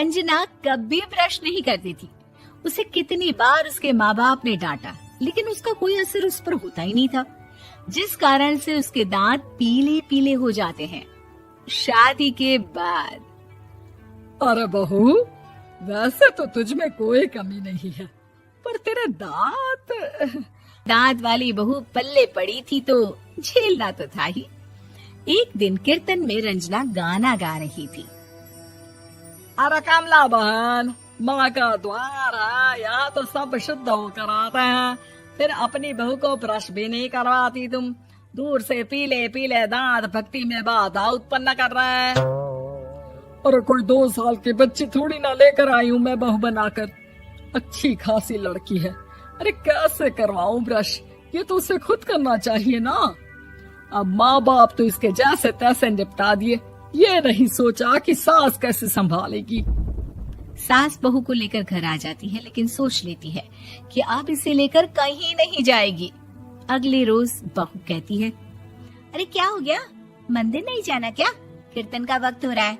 रंजना कभी ब्रश नहीं करती थी। उसे कितनी बार उसके माँ बाप ने डांटा, लेकिन उसका कोई असर उस पर होता ही नहीं था, जिस कारण से उसके दांत पीले पीले हो जाते हैं। शादी के बाद अरे बहू, वैसे तो तुझ में कोई कमी नहीं है, पर तेरे दांत वाली बहू पल्ले पड़ी थी तो झेलना तो था ही। एक दिन कीर्तन में रंजना गाना गा रही थी। अरे कमला बहन, माँ का द्वार है, यहाँ तो सब शुद्ध होकर आते हैं, फिर अपनी बहू को ब्रश भी नहीं करवाती तुम। दूर से पीले पीले दांत भक्ति में बाधा उत्पन्न कर रहे हैं। अरे कोई 2 साल की बच्ची थोड़ी ना लेकर आई हूँ मैं बहू बनाकर, अच्छी खासी लड़की है। अरे कैसे करवाऊं ब्रश, ये तो उसे खुद करना चाहिए ना। अब माँ बाप तो इसके जैसे तैसे निपटा दिए, ये नहीं सोचा कि सास कैसे संभालेगी। सास बहू को लेकर घर आ जाती है, लेकिन सोच लेती है कि अब इसे लेकर कहीं नहीं जाएगी। अगले रोज बहू कहती है, अरे क्या हो गया, मंदिर नहीं जाना क्या? कीर्तन का वक्त हो रहा है।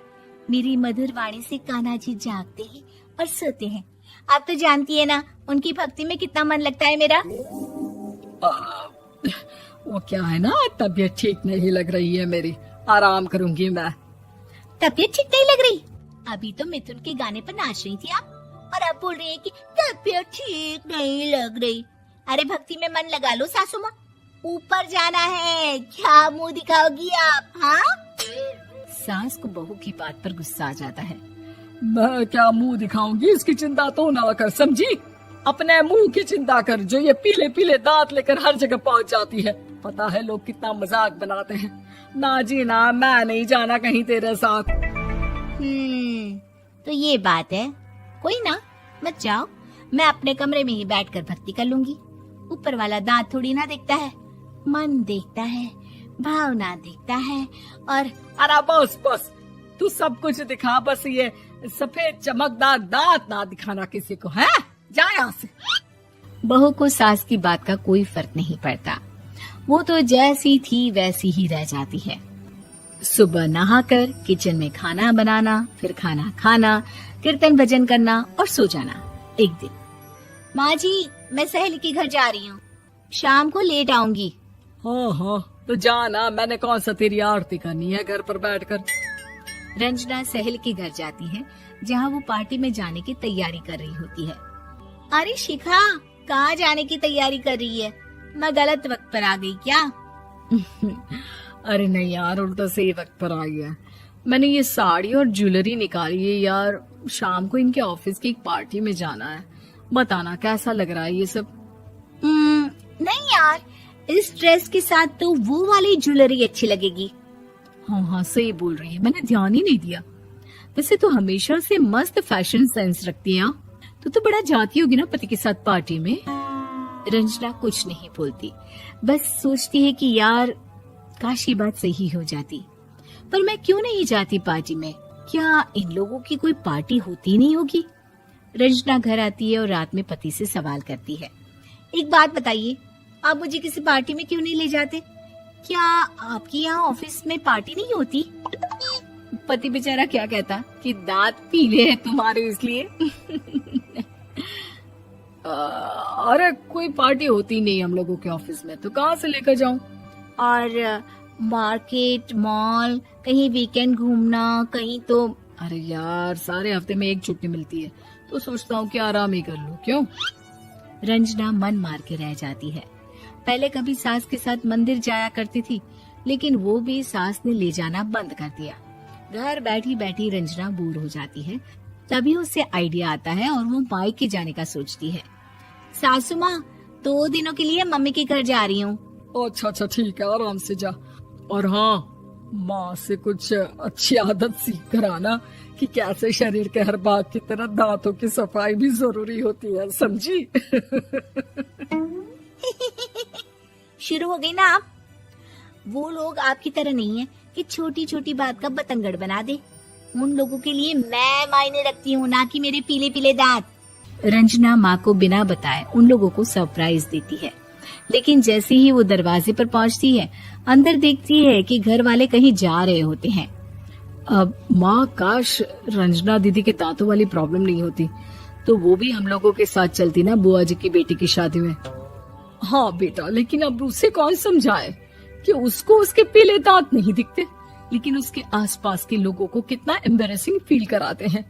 मेरी मधुर वाणी से कान्हा जी जागते हैं और सोते हैं। आप तो जानती है ना उनकी भक्ति में कितना मन लगता है मेरा। वो क्या है ना, तबीयत ठीक नहीं लग रही है मेरी, आराम करूंगी मैं। तबीयत ठीक नहीं लग रही? अभी तो मिथुन के गाने पर नाच रही थी आप, और अब बोल रही है कि तबीयत ठीक नहीं लग रही। अरे भक्ति में मन लगा लो सासू माँ, ऊपर जाना है, क्या मुंह दिखाओगी आप? हाँ? सास को बहू की बात पर गुस्सा आ जाता है। मैं क्या मुंह दिखाऊंगी, इसकी चिंता तो ना कर, समझी? अपने मुंह की चिंता कर, जो ये पीले पीले दांत लेकर हर जगह पहुंच जाती है। पता है लोग कितना मजाक बनाते हैं। ना जी ना, मैं नहीं जाना कहीं तेरे साथ। तो ये बात है, कोई ना, मत जाओ, मैं अपने कमरे में ही बैठकर भक्ति कर लूंगी। ऊपर वाला दांत थोड़ी ना देखता है, मन देखता है, भावना देखता है। और अरे बस बस, तू सब कुछ दिखा, बस ये सफेद चमकदार दांत ना दिखाना किसी को, है? जा यहाँ से। बहू को सास की बात का कोई फर्क नहीं पड़ता, वो तो जैसी थी वैसी ही रह जाती है। सुबह नहाकर किचन में खाना बनाना, फिर खाना खाना, कीर्तन भजन करना और सो जाना। एक दिन, माँ जी मैं सहेली के घर जा रही हूँ, शाम को लेट आऊंगी। हाँ हाँ, तो जाना, मैंने कौन सा तेरी आरती करनी है घर पर बैठकर। रंजना सहेली के घर जाती है, जहाँ वो पार्टी में जाने की तैयारी कर रही होती है। अरे शिखा, कहाँ जाने की तैयारी कर रही है? मैं गलत वक्त पर आ गई क्या? अरे नहीं यार, उल्टा सही वक्त पर आई है। मैंने ये साड़ी और ज्वेलरी निकाली है यार, शाम को इनके ऑफिस की एक पार्टी में जाना है। बताना कैसा लग रहा है ये सब? नहीं यार, इस ड्रेस के साथ तो वो वाली ज्वेलरी अच्छी लगेगी। हाँ हाँ, सही बोल रही है, मैंने ध्यान ही नहीं दिया। वैसे तो हमेशा से मस्त फैशन सेंस रखती है। तो बड़ा जाती होगी ना पति के साथ पार्टी में। रंजना कुछ नहीं बोलती, बस सोचती है कि यार काश ये बात सही हो जाती, पर मैं क्यों नहीं जाती पार्टी में? क्या इन लोगों की कोई पार्टी होती नहीं होगी? रंजना घर आती है और रात में पति से सवाल करती है, एक बात बताइए, आप मुझे किसी पार्टी में क्यों नहीं ले जाते? क्या आपके यहाँ ऑफिस में पार्टी नहीं होती? पति बेचारा क्या कहता कि दांत पीले हैं तुम्हारे इसलिए। अरे कोई पार्टी होती नहीं हम लोगों के ऑफिस में, तो कहाँ से लेकर जाऊं? और मार्केट, मॉल, कहीं वीकेंड घूमना, कहीं तो। अरे यार, सारे हफ्ते में एक छुट्टी मिलती है, तो सोचता हूँ कि आराम ही कर लूं। क्यों? रंजना मन मार के रह जाती है। पहले कभी सास के साथ मंदिर जाया करती थी, लेकिन वो भी सास ने ले जाना बंद कर दिया। घर बैठी बैठी रंजना बोर हो जाती है। तभी उसे आइडिया आता है और वो मायके जाने का सोचती है। सासू माँ, 2 दिनों के लिए मम्मी के घर जा रही हूँ। अच्छा अच्छा, ठीक है, आराम से जा। और हाँ, माँ से कुछ अच्छी आदत सीख कर आना कि कैसे शरीर के हर भाग की तरह दांतों की सफाई भी जरूरी होती है, समझी? शुरू हो गई ना आप? वो लोग आपकी तरह नहीं है कि छोटी छोटी बात का बतंगड़ बना दे। उन लोगों के लिए मैं मायने रखती हूँ, ना कि मेरे पीले पीले दांत। रंजना माँ को बिना बताए उन लोगों को सरप्राइज देती है, लेकिन जैसे ही वो दरवाजे पर पहुँचती है, अंदर देखती है कि घर वाले कहीं जा रहे होते हैं। अब माँ, काश रंजना दीदी के दांतों वाली प्रॉब्लम नहीं होती तो वो भी हम लोगों के साथ चलती ना बुआ जी की बेटी की शादी में। हाँ बेटा, लेकिन अब उसे कौन समझाए कि उसको उसके पीले दांत नहीं दिखते, लेकिन उसके आसपास के लोगों को कितना एम्बैरेसिंग फील कराते हैं।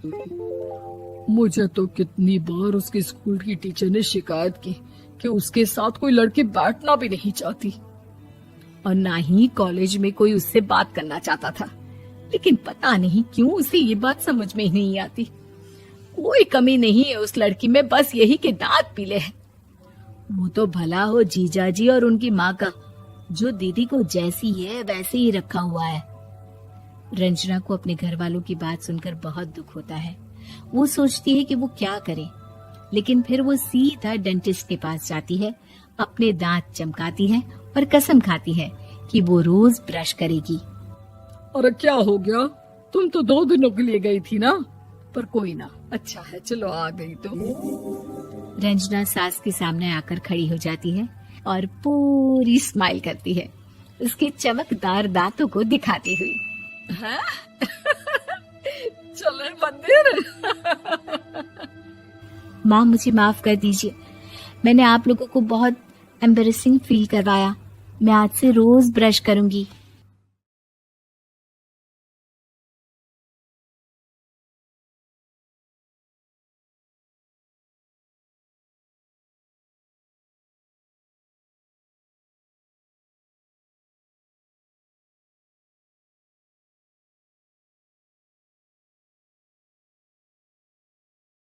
मुझे तो कितनी बार उसके स्कूल की टीचर ने शिकायत की कि उसके साथ कोई लड़की बैठना भी नहीं चाहती, और ना ही कॉलेज में कोई उससे बात करना चाहता था। लेकिन पता नहीं क्यों उसे ये बात समझ में ही नहीं आती। कोई कमी नहीं है उस लड़की में, बस यही कि दांत पीले हैं। वो तो भला हो जीजा जी और उनकी माँ का, जो दीदी को जैसी है वैसे ही रखा हुआ है। रंजना को अपने घर वालों की बात सुनकर बहुत दुख होता है। वो सोचती है कि वो क्या करे, लेकिन फिर वो सीधा डेंटिस्ट के पास जाती है, अपने दांत चमकाती है और कसम खाती है कि वो रोज ब्रश करेगी। अरे क्या हो गया, तुम तो 2 दिनों के लिए गई थी ना, पर कोई ना, अच्छा है चलो आ गई तो। रंजना सास के सामने आकर खड़ी हो जाती है और पूरी स्माइल करती है, उसके चमकदार दांतों को दिखाती हुई। है? चले मंदिर। माँ मुझे माफ कर दीजिए, मैंने आप लोगों को बहुत एम्बैरेसिंग फील करवाया। मैं आज से रोज ब्रश करूंगी।